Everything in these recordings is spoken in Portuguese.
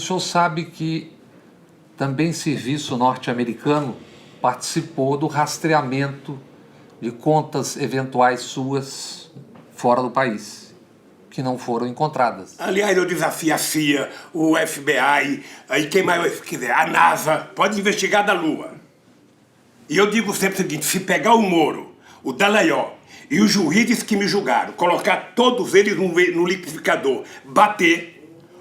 senhor sabe que também serviço norte-americano participou do rastreamento de contas eventuais suas fora do país, que não foram encontradas. Aliás, eu desafio a CIA, o FBI, aí quem mais quiser, a NASA, pode investigar da Lua. E eu digo sempre o seguinte, se pegar o Moro, o Dallagnol e os juízes que me julgaram, colocar todos eles no liquidificador, bater,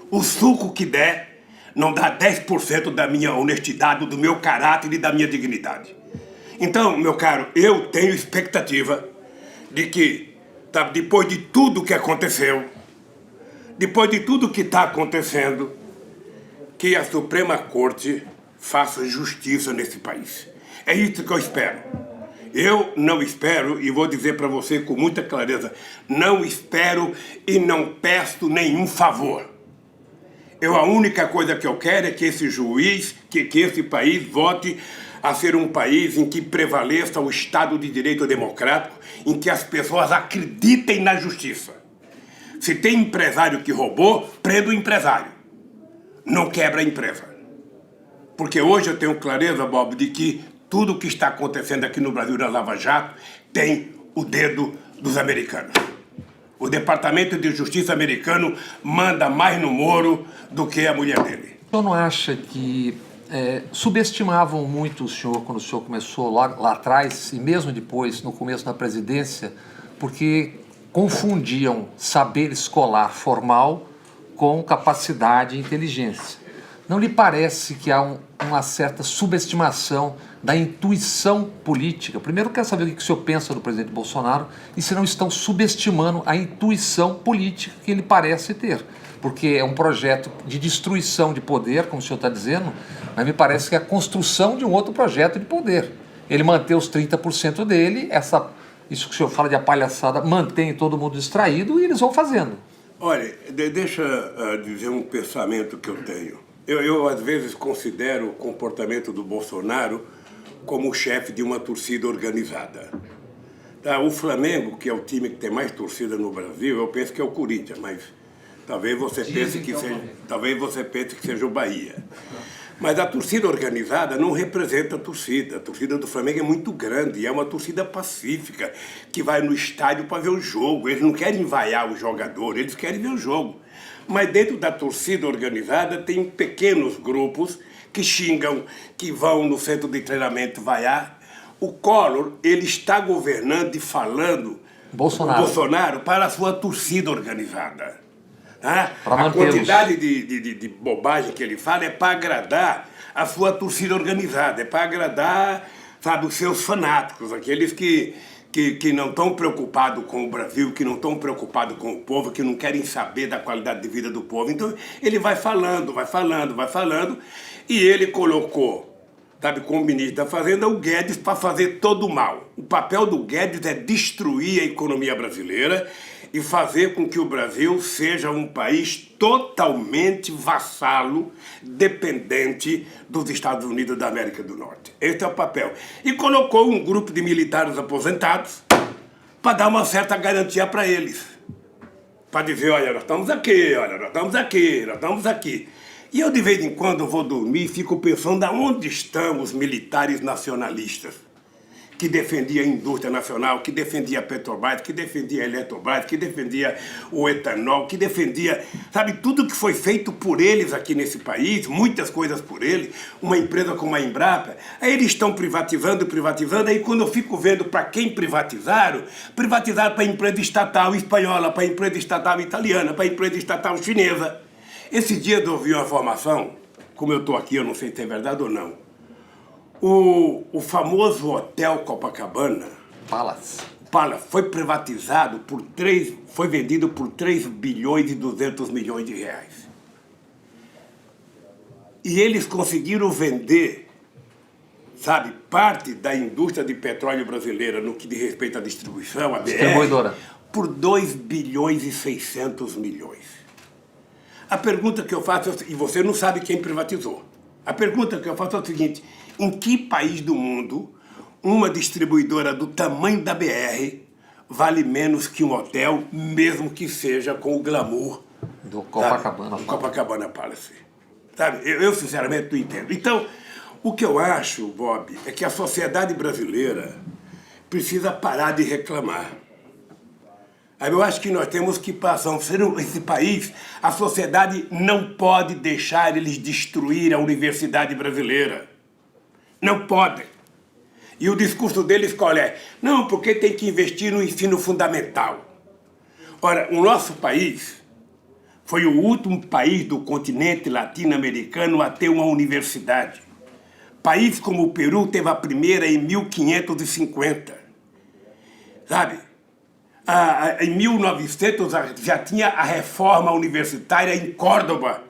o suco que der, não dá 10% da minha honestidade, do meu caráter e da minha dignidade. Então, meu caro, eu tenho expectativa de que, tá, depois de tudo que aconteceu, depois de tudo que está acontecendo, que a Suprema Corte faça justiça nesse país. É isso que eu espero. Eu não espero, e vou dizer para você com muita clareza, não espero e não peço nenhum favor. A única coisa que eu quero é que esse juiz, que esse país vote a ser um país em que prevaleça o Estado de Direito democrático, em que as pessoas acreditem na justiça. Se tem empresário que roubou, prenda o empresário. Não quebra a empresa. Porque hoje eu tenho clareza, Bob, de que tudo o que está acontecendo aqui no Brasil da Lava Jato tem o dedo dos americanos. O Departamento de Justiça americano manda mais no Moro do que a mulher dele. O senhor não acha que subestimavam muito o senhor quando o senhor começou lá atrás e mesmo depois, no começo da presidência, porque confundiam saber escolar formal com capacidade e inteligência? Não lhe parece que há uma certa subestimação da intuição política? Primeiro, eu quero saber o que o senhor pensa do presidente Bolsonaro e se não estão subestimando a intuição política que ele parece ter. Porque é um projeto de destruição de poder, como o senhor está dizendo, mas me parece que é a construção de um outro projeto de poder. Ele manter os 30% dele, isso que o senhor fala de a palhaçada, mantém todo mundo distraído e eles vão fazendo. Olha, deixa dizer um pensamento que eu tenho. Eu, às vezes, considero o comportamento do Bolsonaro como o chefe de uma torcida organizada. Tá? O Flamengo, que é o time que tem mais torcida no Brasil, eu penso que é o Corinthians, mas talvez você pense que seja o Bahia. Mas a torcida organizada não representa a torcida. A torcida do Flamengo é muito grande, é uma torcida pacífica, que vai no estádio para ver o jogo. Eles não querem vaiar o jogador, eles querem ver o jogo. Mas dentro da torcida organizada tem pequenos grupos que xingam, que vão no centro de treinamento vaiar. O Collor, ele está governando e falando Bolsonaro para a sua torcida organizada. Tá? A quantidade de bobagem que ele fala é para agradar a sua torcida organizada, é para agradar, sabe, os seus fanáticos, aqueles que não estão preocupados com o Brasil, que não estão preocupados com o povo, que não querem saber da qualidade de vida do povo. Então ele vai falando, e ele colocou, sabe, como ministro da Fazenda, o Guedes para fazer todo o mal. O papel do Guedes é destruir a economia brasileira e fazer com que o Brasil seja um país totalmente vassalo, dependente dos Estados Unidos da América do Norte. Esse é o papel. E colocou um grupo de militares aposentados para dar uma certa garantia para eles. Para dizer, olha, nós estamos aqui, olha, nós estamos aqui, nós estamos aqui. E eu, de vez em quando, vou dormir e fico pensando aonde estão os militares nacionalistas que defendia a indústria nacional, que defendia a Petrobras, que defendia a Eletrobras, que defendia o etanol, que defendia, sabe, tudo que foi feito por eles aqui nesse país, muitas coisas por eles, uma empresa como a Embrapa, aí eles estão privatizando, aí quando eu fico vendo para quem privatizaram para a empresa estatal espanhola, para a empresa estatal italiana, para a empresa estatal chinesa. Esse dia eu ouvi uma informação, como eu estou aqui, eu não sei se é verdade ou não, o famoso Hotel Copacabana, Palace, foi privatizado foi vendido por 3 bilhões e 200 milhões de reais. E eles conseguiram vender, sabe, parte da indústria de petróleo brasileira no que diz respeito à distribuição, a BR, por 2 bilhões e 600 milhões. A pergunta que eu faço, e você não sabe quem privatizou, a pergunta que eu faço é o seguinte: em que país do mundo uma distribuidora do tamanho da BR vale menos que um hotel, mesmo que seja com o glamour do Copacabana, Copacabana Palace? Sabe? Eu sinceramente não entendo. Então, o que eu acho, Bob, é que a sociedade brasileira precisa parar de reclamar. Eu acho que nós temos que passar, esse país, a sociedade não pode deixar eles destruir a universidade brasileira. Não podem. E o discurso deles qual é? Não, porque tem que investir no ensino fundamental. Ora, o nosso país foi o último país do continente latino-americano a ter uma universidade. País como o Peru teve a primeira em 1550. Sabe? Em 1900 já tinha a reforma universitária em Córdoba.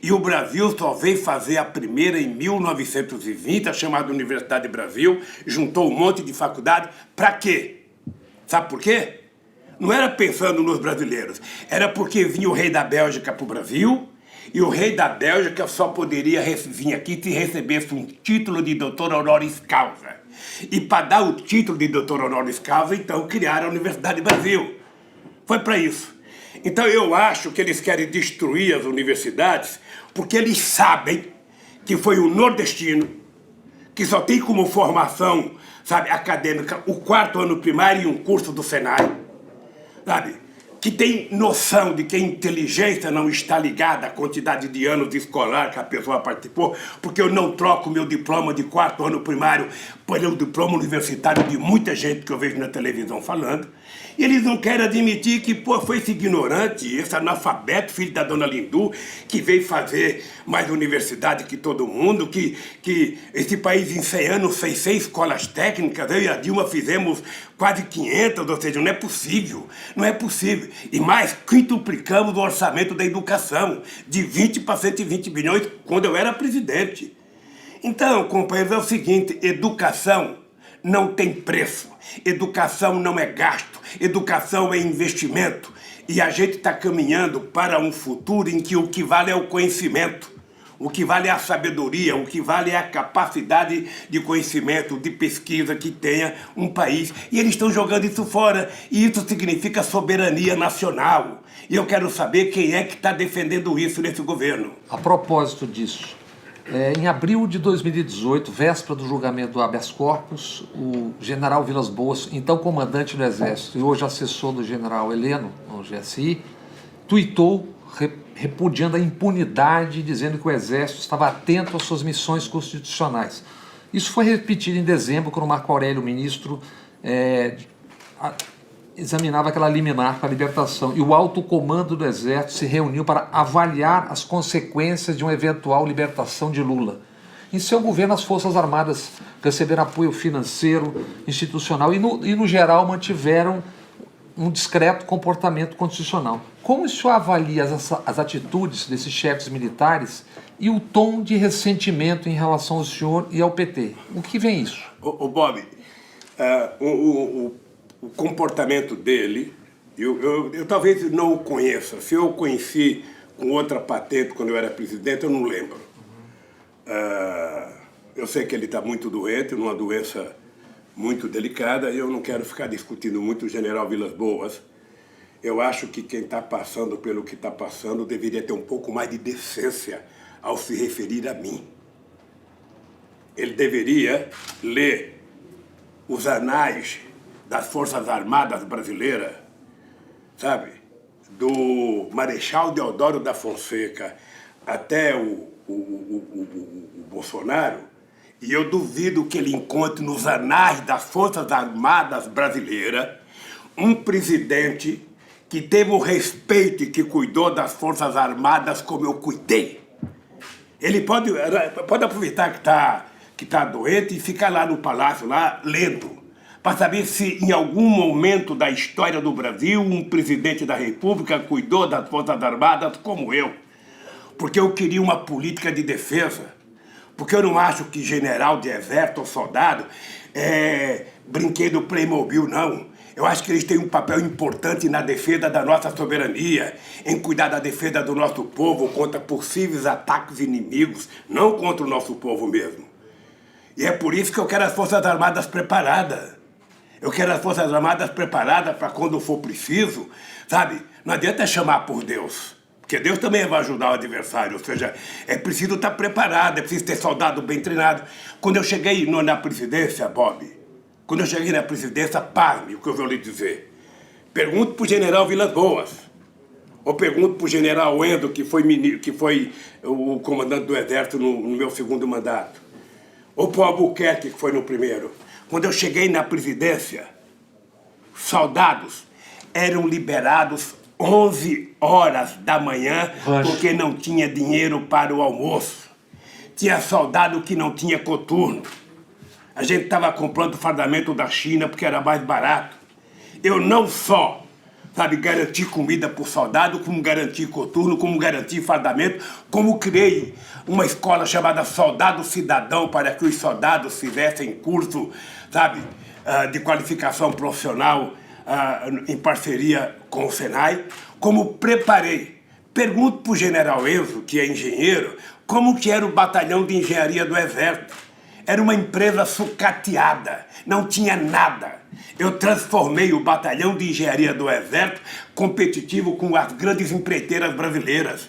E o Brasil só veio fazer a primeira em 1920, a chamada Universidade Brasil, juntou um monte de faculdade. Para quê? Sabe por quê? Não era pensando nos brasileiros, era porque vinha o rei da Bélgica para o Brasil, e o rei da Bélgica só poderia vir aqui se recebesse um título de doutor honoris causa. E para dar o título de doutor honoris causa, então criaram a Universidade Brasil. Foi para isso. Então eu acho que eles querem destruir as universidades porque eles sabem que foi o nordestino, que só tem como formação, sabe, acadêmica, o 4º ano primário e um curso do Senai, sabe, que tem noção de que a inteligência não está ligada à quantidade de anos escolar que a pessoa participou, porque eu não troco meu diploma de 4º ano primário pelo diploma universitário de muita gente que eu vejo na televisão falando. E eles não querem admitir que, foi esse ignorante, esse analfabeto, filho da dona Lindu, que veio fazer mais universidade que todo mundo, que esse país em 100 anos fez 6 escolas técnicas, eu e a Dilma fizemos quase 500, ou seja, não é possível, não é possível. E mais, quintuplicamos o orçamento da educação, de 20 para 120 bilhões, quando eu era presidente. Então, companheiros, é o seguinte, educação não tem preço, educação não é gasto, educação é investimento. E a gente está caminhando para um futuro em que o que vale é o conhecimento, o que vale é a sabedoria, o que vale é a capacidade de conhecimento, de pesquisa que tenha um país. E eles estão jogando isso fora, e isso significa soberania nacional. E eu quero saber quem é que está defendendo isso nesse governo. A propósito disso, em abril de 2018, véspera do julgamento do habeas corpus, o general Vilas Boas, então comandante do Exército e hoje assessor do general Heleno, no GSI, tuitou repudiando a impunidade, dizendo que o Exército estava atento às suas missões constitucionais. Isso foi repetido em dezembro, quando o Marco Aurélio, ministro, examinava aquela liminar para a libertação, e o alto comando do Exército se reuniu para avaliar as consequências de uma eventual libertação de Lula. Em seu governo, as Forças Armadas receberam apoio financeiro, institucional e no geral, mantiveram um discreto comportamento constitucional. Como o senhor avalia as atitudes desses chefes militares e o tom de ressentimento em relação ao senhor e ao PT? O que vem isso? Bob, o comportamento dele, eu talvez não o conheça. Se eu o conheci com outra patente quando eu era presidente, eu não lembro. Eu sei que ele está muito doente, numa doença muito delicada, e eu não quero ficar discutindo muito o general Vilas Boas. Eu acho que quem está passando pelo que está passando deveria ter um pouco mais de decência ao se referir a mim. Ele deveria ler os anais das Forças Armadas brasileiras, sabe? Do Marechal Deodoro da Fonseca até o Bolsonaro, e eu duvido que ele encontre nos anais das Forças Armadas brasileiras um presidente que teve o respeito e que cuidou das Forças Armadas como eu cuidei. Ele pode aproveitar que tá doente e ficar lá no palácio, lá, lendo, para saber se em algum momento da história do Brasil um presidente da República cuidou das Forças Armadas como eu. Porque eu queria uma política de defesa. Porque eu não acho que general de exército ou soldado é brinquedo Playmobil, não. Eu acho que eles têm um papel importante na defesa da nossa soberania, em cuidar da defesa do nosso povo contra possíveis ataques inimigos, não contra o nosso povo mesmo. E é por isso que eu quero as Forças Armadas preparadas. Eu quero as Forças Armadas preparadas para quando for preciso, sabe? Não adianta chamar por Deus, Porque Deus também vai ajudar o adversário, ou seja, é preciso estar preparado, é preciso ter soldado bem treinado. Quando eu cheguei na presidência, Bob, quando eu cheguei na presidência, pasme o que eu vou lhe dizer. Pergunto para o general Vilas Boas, ou pergunto para o general Endo, que foi o comandante do Exército no meu segundo mandato, ou para o Albuquerque, que foi no primeiro. Quando eu cheguei na presidência, soldados eram liberados 11 horas da manhã porque não tinha dinheiro para o almoço. Tinha soldado que não tinha coturno. A gente estava comprando fardamento da China porque era mais barato. Eu não só, garanti comida para o soldado, como garanti coturno, como garanti fardamento, como criei uma escola chamada Soldado Cidadão para que os soldados fizessem curso, de qualificação profissional em parceria com o Senai, como preparei. Pergunto para o general Enzo, que é engenheiro, como que era o batalhão de engenharia do Exército. Era uma empresa sucateada, não tinha nada. Eu transformei o batalhão de engenharia do Exército competitivo com as grandes empreiteiras brasileiras,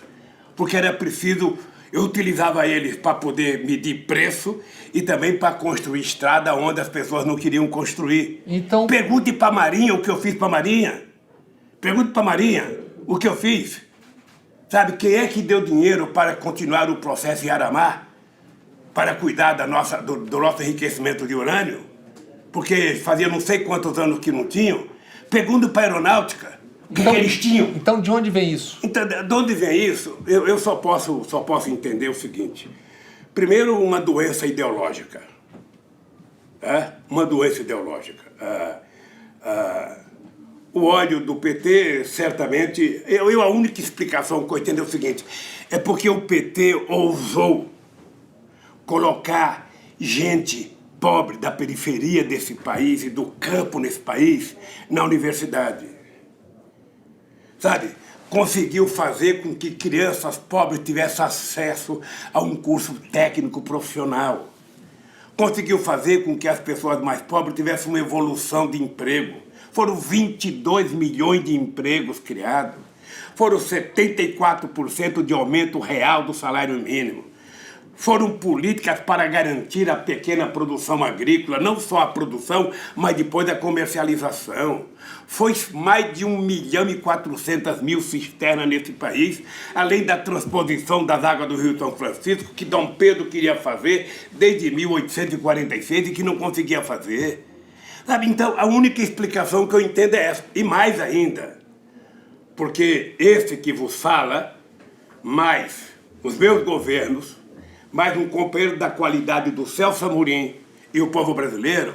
porque era preciso, eu utilizava eles para poder medir preço e também para construir estrada onde as pessoas não queriam construir. Então... Pergunte para a Marinha o que eu fiz para a Marinha. Pergunte para a Marinha o que eu fiz. Quem é que deu dinheiro para continuar o processo em Aramar? Para cuidar do nosso enriquecimento de urânio, porque fazia não sei quantos anos que não tinham. Pergunta para a aeronáutica, o que eles tinham. Então, de onde vem isso? Então, de onde vem isso? Eu só posso entender o seguinte. Primeiro, uma doença ideológica. Uma doença ideológica. O ódio do PT, certamente... a única explicação que eu entendo é o seguinte. É porque o PT ousou colocar gente pobre da periferia desse país e do campo nesse país na universidade. Conseguiu fazer com que crianças pobres tivessem acesso a um curso técnico profissional. Conseguiu fazer com que as pessoas mais pobres tivessem uma evolução de emprego. Foram 22 milhões de empregos criados. Foram 74% de aumento real do salário mínimo. Foram políticas para garantir a pequena produção agrícola, não só a produção, mas depois a comercialização. Foi mais de 1.400.000 cisternas nesse país, além da transposição das águas do Rio São Francisco, que Dom Pedro queria fazer desde 1846 e que não conseguia fazer. Então, a única explicação que eu entendo é essa. E mais ainda, porque esse que vos fala, mais os meus governos, mais um companheiro da qualidade do Celso Amorim e o povo brasileiro,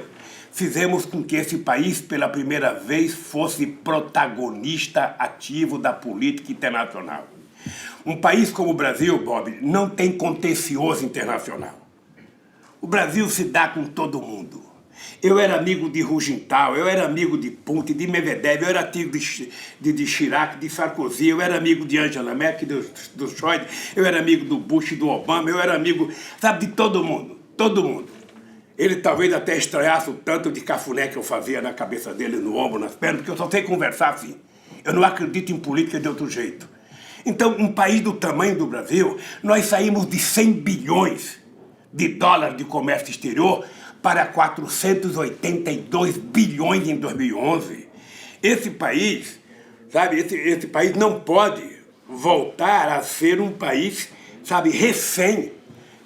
fizemos com que esse país, pela primeira vez, fosse protagonista ativo da política internacional. Um país como o Brasil, Bob, não tem contencioso internacional. O Brasil se dá com todo mundo. Eu era amigo de Rugenthal, eu era amigo de Putin, de Medvedev, eu era amigo de Chirac, de Sarkozy, eu era amigo de Angela Merkel, do Scholz, eu era amigo do Bush, do Obama, eu era amigo, de todo mundo, todo mundo. Ele talvez até estranhasse o tanto de cafuné que eu fazia na cabeça dele, no ombro, nas pernas, porque eu só sei conversar assim. Eu não acredito em política de outro jeito. Então, um país do tamanho do Brasil, nós saímos de 100 bilhões de dólares de comércio exterior para 482 bilhões em 2011. Esse país, esse país não pode voltar a ser um país, refém.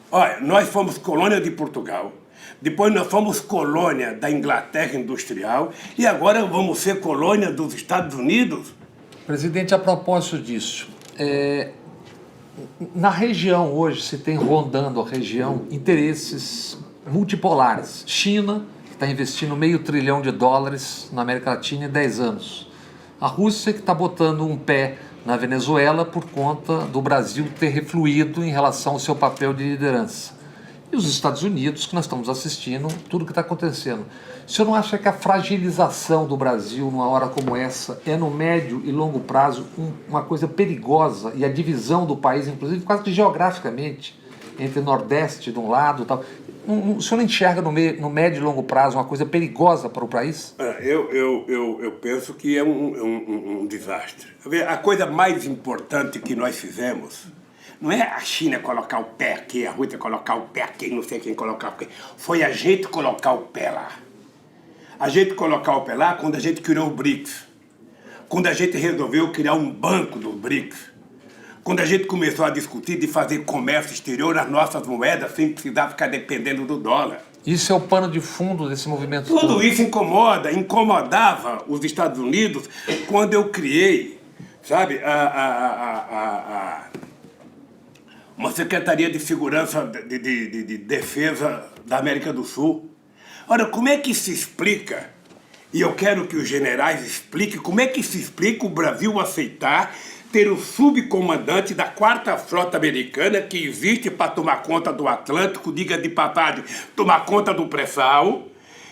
Olha, nós fomos colônia de Portugal, depois nós fomos colônia da Inglaterra industrial e agora vamos ser colônia dos Estados Unidos. Presidente, a propósito disso, na região hoje se tem rondando a região interesses multipolares. China, que está investindo $500 bilhão na América Latina em 10 anos. A Rússia, que está botando um pé na Venezuela por conta do Brasil ter refluído em relação ao seu papel de liderança. E os Estados Unidos, que nós estamos assistindo tudo o que está acontecendo. O senhor não acha que a fragilização do Brasil numa hora como essa é no médio e longo prazo uma coisa perigosa e a divisão do país, inclusive quase que geograficamente, entre Nordeste de um lado e tal. O senhor não enxerga no médio e longo prazo uma coisa perigosa para o país? Eu penso que é um desastre. A coisa mais importante que nós fizemos não é a China colocar o pé aqui, a Rússia colocar o pé aqui, não sei quem colocar o pé. Foi a gente colocar o pé lá. A gente colocar o pé lá quando a gente criou o BRICS. Quando a gente resolveu criar um banco do BRICS. Quando a gente começou a discutir de fazer comércio exterior nas nossas moedas sem precisar ficar dependendo do dólar. Isso é o pano de fundo desse movimento todo. Tudo isso incomodava os Estados Unidos quando eu criei, sabe, uma Secretaria de Segurança de Defesa da América do Sul. Ora, como é que se explica, e eu quero que os generais expliquem, como é que se explica o Brasil aceitar ter o subcomandante da 4ª Frota Americana, que existe para tomar conta do Atlântico, diga de passagem, tomar conta do pré-sal,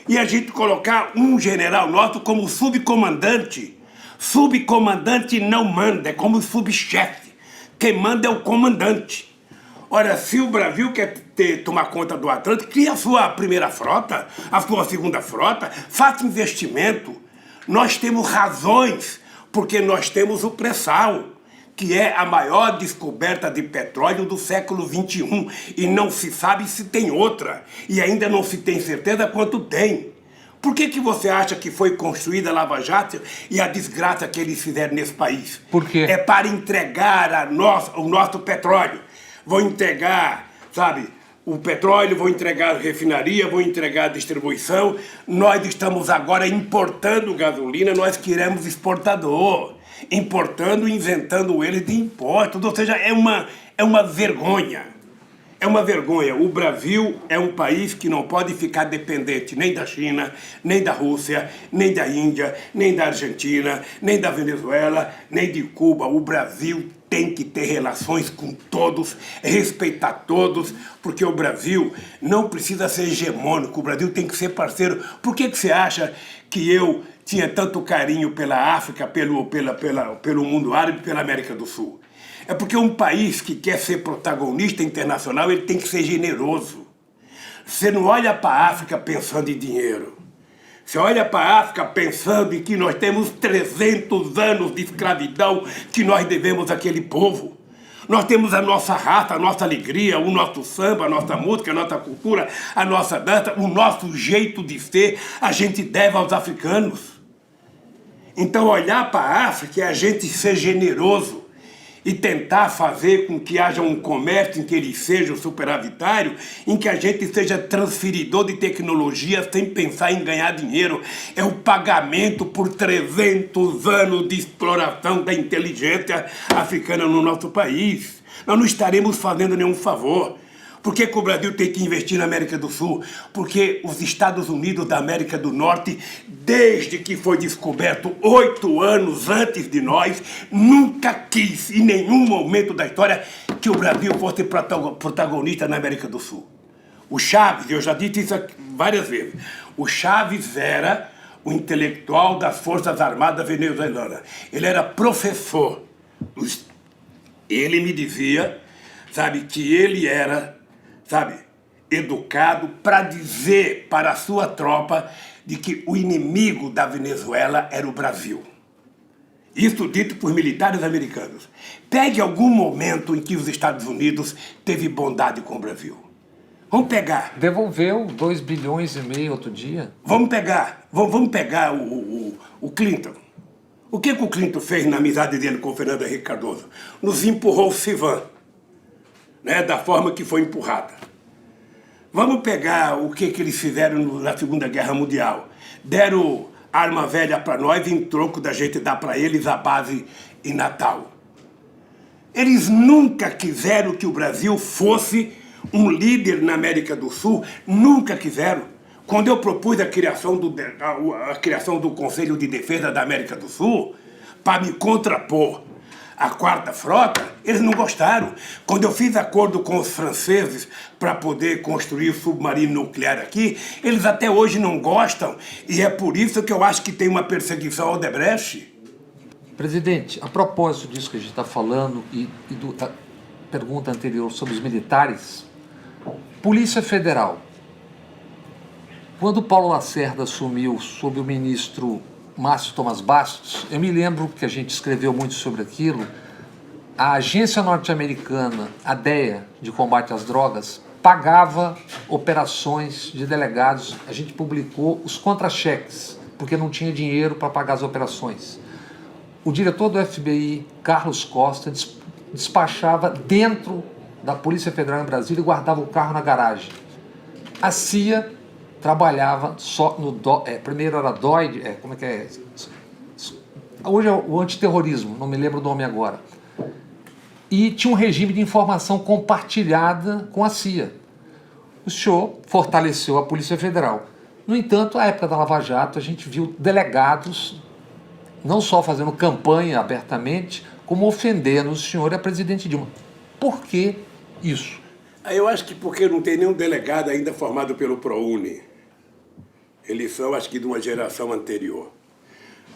e a gente colocar um general nosso como subcomandante. Subcomandante não manda, é como subchefe. Quem manda é o comandante. Ora, se o Brasil quer tomar conta do Atlântico, cria a sua 1ª frota, a sua 2ª frota, faça investimento. Nós temos razões, porque nós temos o pré-sal, que é a maior descoberta de petróleo do século XXI, e não se sabe se tem outra, e ainda não se tem certeza quanto tem. Por que você acha que foi construída a Lava Jato e a desgraça que eles fizeram nesse país? Por quê? É para entregar o nosso petróleo. Vão entregar, sabe, o petróleo, vão entregar a refinaria, vão entregar a distribuição. Nós estamos agora importando gasolina, nós queremos exportador. Importando e inventando eles de impostos. Ou seja, é uma vergonha. É uma vergonha. O Brasil é um país que não pode ficar dependente nem da China, nem da Rússia, nem da Índia, nem da Argentina, nem da Venezuela, nem de Cuba. O Brasil tem que ter relações com todos, respeitar todos, porque o Brasil não precisa ser hegemônico, o Brasil tem que ser parceiro. Por que você acha que eu tinha tanto carinho pela África, pelo mundo árabe, pela América do Sul? É porque um país que quer ser protagonista internacional, ele tem que ser generoso. Você não olha para a África pensando em dinheiro. Você olha para a África pensando em que nós temos 300 anos de escravidão que nós devemos àquele povo. Nós temos a nossa raça, a nossa alegria, o nosso samba, a nossa música, a nossa cultura, a nossa dança, o nosso jeito de ser, a gente deve aos africanos. Então olhar para a África é a gente ser generoso e tentar fazer com que haja um comércio em que ele seja superavitário, em que a gente seja transferidor de tecnologia sem pensar em ganhar dinheiro. É o pagamento por 300 anos de exploração da inteligência africana no nosso país. Nós não estaremos fazendo nenhum favor. Por que o Brasil tem que investir na América do Sul? Porque os Estados Unidos da América do Norte, desde que foi descoberto 8 anos antes de nós, nunca quis, em nenhum momento da história, que o Brasil fosse protagonista na América do Sul. O Chaves, eu já disse isso várias vezes, o Chaves era o intelectual das Forças Armadas venezuelanas. Ele era professor. Ele me dizia, sabe, que ele era, sabe, educado para dizer para a sua tropa de que o inimigo da Venezuela era o Brasil. Isso dito por militares americanos. Pegue algum momento em que os Estados Unidos teve bondade com o Brasil. Vamos pegar. Devolveu 2,5 bilhões outro dia. Vamos pegar o Clinton. O que o Clinton fez na amizade dele com o Fernando Henrique Cardoso? Nos empurrou o Sivan, né, da forma que foi empurrada. Vamos pegar o que eles fizeram na Segunda Guerra Mundial. Deram arma velha para nós em troco da gente dar para eles a base em Natal. Eles nunca quiseram que o Brasil fosse um líder na América do Sul, nunca quiseram. Quando eu propus a criação do Conselho de Defesa da América do Sul, para me contrapor à 4ª Frota, eles não gostaram. Quando eu fiz acordo com os franceses para poder construir o submarino nuclear aqui, eles até hoje não gostam, e é por isso que eu acho que tem uma perseguição ao Odebrecht. Presidente, a propósito disso que a gente está falando e da pergunta anterior sobre os militares, Polícia Federal. Quando o Paulo Lacerda assumiu sob o ministro Márcio Tomás Bastos, eu me lembro que a gente escreveu muito sobre aquilo, a agência norte-americana, a DEA, de combate às drogas, pagava operações de delegados. A gente publicou os contra-cheques, porque não tinha dinheiro para pagar as operações. O diretor do FBI, Carlos Costa, despachava dentro da Polícia Federal em Brasília e guardava o carro na garagem. A CIA trabalhava só no... primeiro era DOI, como é que é? Hoje é o antiterrorismo, não me lembro o nome agora. E tinha um regime de informação compartilhada com a CIA. O senhor fortaleceu a Polícia Federal. No entanto, na época da Lava Jato, a gente viu delegados não só fazendo campanha abertamente, como ofendendo o senhor e a presidente Dilma. Por que isso? Eu acho que porque não tem nenhum delegado ainda formado pelo ProUni. Eles são, acho que, de uma geração anterior.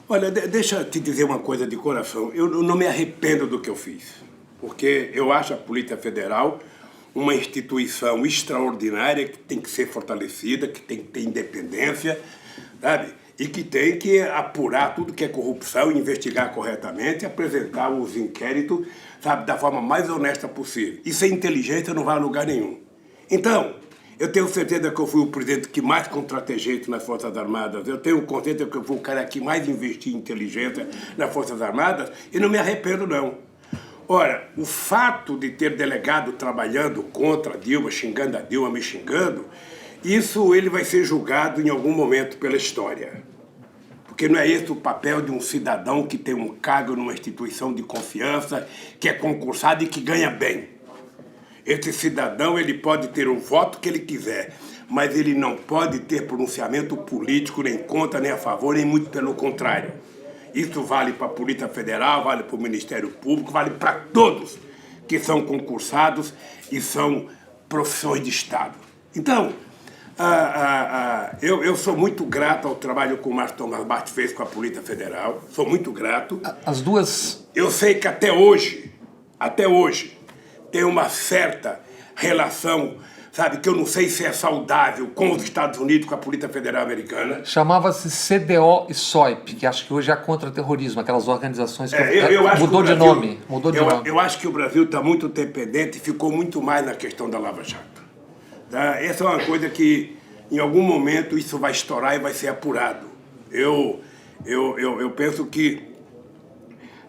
Olha, deixa eu te dizer uma coisa de coração. Eu não me arrependo do que eu fiz, porque eu acho a Polícia Federal uma instituição extraordinária que tem que ser fortalecida, que tem que ter independência, sabe? E que tem que apurar tudo que é corrupção, investigar corretamente e apresentar os inquéritos, sabe, da forma mais honesta possível. E sem inteligência não vai a lugar nenhum. Então, eu tenho certeza que eu fui o presidente que mais contratei gente nas Forças Armadas. Eu tenho certeza que eu fui o cara que mais investiu em inteligência nas Forças Armadas e não me arrependo, não. Ora, o fato de ter delegado trabalhando contra a Dilma, xingando a Dilma, me xingando, isso ele vai ser julgado em algum momento pela história. Porque não é esse o papel de um cidadão que tem um cargo numa instituição de confiança, que é concursado e que ganha bem. Esse cidadão ele pode ter o voto que ele quiser, mas ele não pode ter pronunciamento político nem contra, nem a favor, nem muito pelo contrário. Isso vale para a Polícia Federal, vale para o Ministério Público, vale para todos que são concursados e são profissões de Estado. Então, eu sou muito grato ao trabalho que o Márcio Tomás Bastos fez com a Polícia Federal, sou muito grato. As duas... Eu sei que até hoje, tem uma certa relação, sabe, que eu não sei se é saudável com os Estados Unidos, com a Polícia Federal Americana. Chamava-se CDO e SOIP, que acho que hoje é contra-terrorismo, aquelas organizações que mudou de nome. Eu acho que o Brasil está muito dependente e ficou muito mais na questão da Lava Jato. Tá? Essa é uma coisa que, em algum momento, isso vai estourar e vai ser apurado. Eu penso que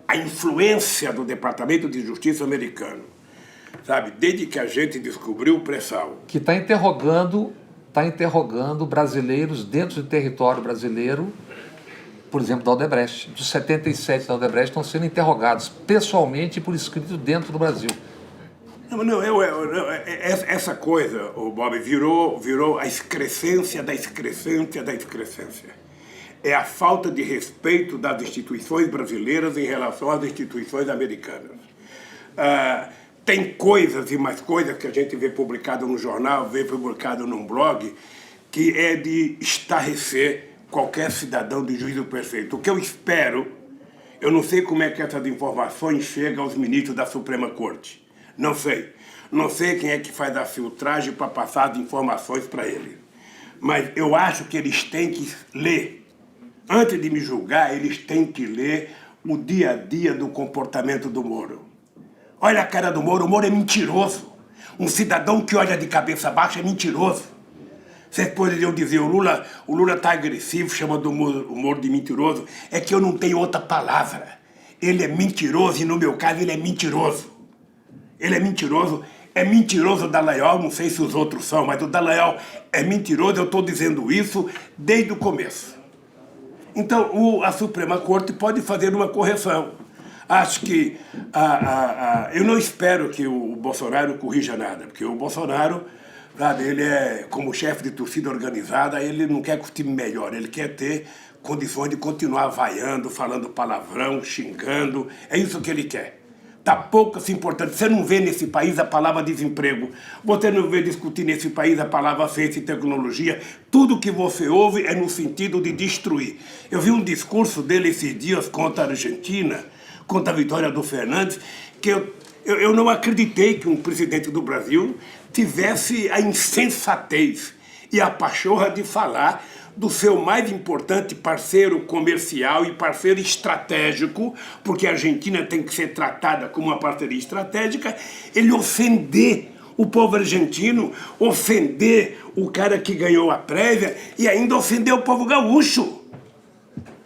a influência do Departamento de Justiça americano, sabe, desde que a gente descobriu o pré-sal... Que está interrogando brasileiros dentro do território brasileiro, por exemplo, da Odebrecht. Dos 77 da Odebrecht estão sendo interrogados pessoalmente e por escrito dentro do Brasil. Essa coisa, Bob, virou a excrescência da excrescência da excrescência. É a falta de respeito das instituições brasileiras em relação às instituições americanas. Tem coisas e mais coisas que a gente vê publicado no jornal, vê publicado num blog, que é de estarrecer qualquer cidadão de juízo perfeito. O que eu espero, eu não sei como é que essas informações chegam aos ministros da Suprema Corte. Não sei. Não sei quem é que faz a filtragem para passar as informações para eles. Mas eu acho que eles têm que ler. Antes de me julgar, eles têm que ler o dia a dia do comportamento do Moro. Olha a cara do Moro, o Moro é mentiroso. Um cidadão que olha de cabeça baixa é mentiroso. Vocês poderiam dizer, o Lula está agressivo, chamando o Moro de mentiroso. É que eu não tenho outra palavra. Ele é mentiroso e, no meu caso, ele é mentiroso. Ele é mentiroso o Dallagnol, não sei se os outros são, mas o Dallagnol é mentiroso, eu estou dizendo isso desde o começo. Então, a Suprema Corte pode fazer uma correção. Acho que eu não espero que o Bolsonaro corrija nada, porque o Bolsonaro, sabe, ele é, como chefe de torcida organizada, ele não quer que o time melhore, ele quer ter condições de continuar vaiando, falando palavrão, xingando, é isso que ele quer. Está pouco assim importante. Você não vê nesse país a palavra desemprego, você não vê discutir nesse país a palavra ciência e tecnologia, tudo que você ouve é no sentido de destruir. Eu vi um discurso dele esses dias contra a Argentina, contra a vitória do Fernandes, que Eu não acreditei que um presidente do Brasil tivesse a insensatez e a pachorra de falar do seu mais importante parceiro comercial e parceiro estratégico, porque a Argentina tem que ser tratada como uma parceria estratégica, ele ofender o povo argentino, ofender o cara que ganhou a prévia e ainda ofender o povo gaúcho.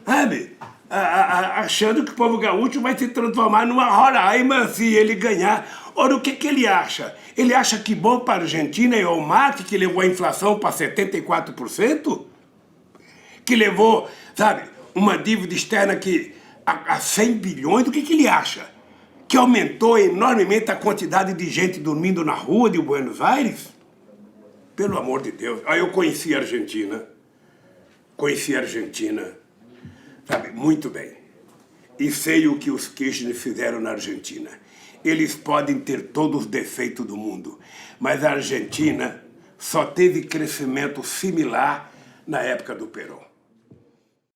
Sabe? Achando que o povo gaúcho vai se transformar numa Roraima se ele ganhar. Ora, o que ele acha? Ele acha que bom para a Argentina é o mate que levou a inflação para 74%? Que levou, sabe, uma dívida externa que a 100 bilhões? O que ele acha? Que aumentou enormemente a quantidade de gente dormindo na rua de Buenos Aires? Pelo amor de Deus. Aí eu conheci a Argentina. Sabe, muito bem. E sei o que os Kirchner fizeram na Argentina. Eles podem ter todos os defeitos do mundo, mas a Argentina só teve crescimento similar na época do Perón.